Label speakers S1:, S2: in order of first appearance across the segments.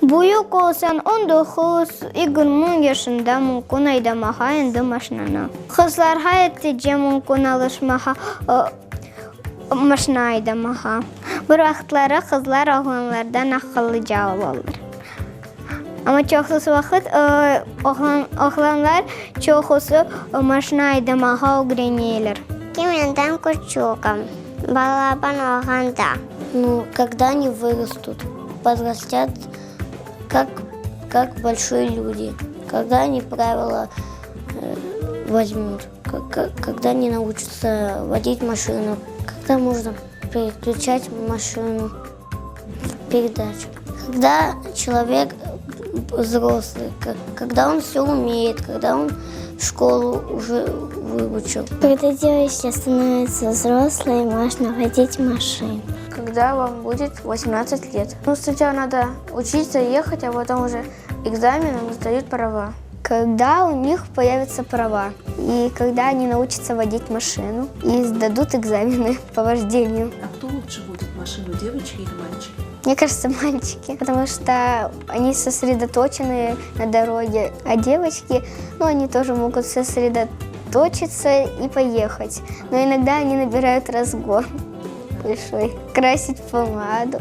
S1: Büyük olsan 19-20 мың yaşında mümkün aydamağa endi maşınana. Kızlar hayatlıca mümkün alışmağa maşına aydamağa. Bir vaxtları kızlar oğlanlardan akıllıca olurlar. Ama çoxusu vaxt oğlanlar çoxusu maşına aydamağa öğrenirler.
S2: Kimenden küçüğüm. Balaban olğanda.
S3: Когда они вырастут, подрастят, как большие люди. Когда они правила возьмут, когда они научатся водить машину, когда можно переключать машину, передачу. Когда человек взрослый, когда он все умеет, когда он школу уже выучил.
S2: Когда девочка становится взрослой, можно водить машину.
S4: Когда вам будет 18 лет. Сначала надо учиться ехать, а потом уже экзаменом сдают права.
S1: Когда у них появятся права, и когда они научатся водить машину и сдадут экзамены по вождению.
S5: А кто лучше водит машину, девочки или мальчики?
S1: Мне кажется, мальчики, потому что они сосредоточены на дороге, а девочки, они тоже могут сосредоточиться и поехать. Но иногда они набирают разгон большой. Красить помаду,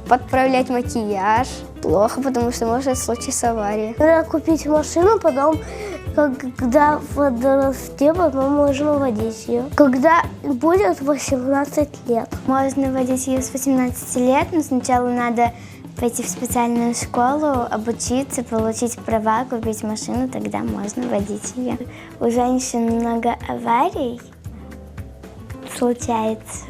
S1: подправлять макияж. Плохо, потому что может случиться авария.
S2: Надо купить машину, потом, когда подрасте, потом можно водить ее. Когда будет 18 лет.
S1: Можно водить ее с 18 лет, но сначала надо пойти в специальную школу, обучиться, получить права, купить машину, тогда можно водить ее. У женщин много аварий случается.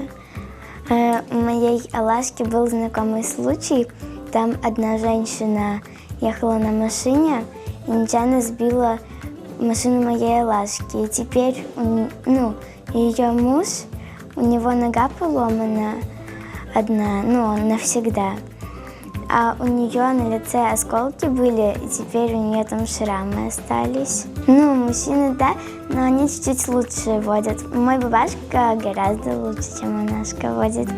S1: У моей Алашки был знакомый случай. Там одна женщина ехала на машине и нечаянно сбила машину моей Алашки. И теперь ее муж, у него нога поломана одна, навсегда. А у нее на лице осколки были, и теперь у нее там шрамы остались. Мужчины, да, но они чуть-чуть лучше водят. Мой бабушка гораздо лучше, чем Анашка водит.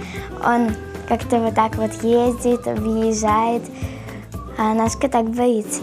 S1: Он как-то вот так вот ездит, объезжает, а Анашка так боится.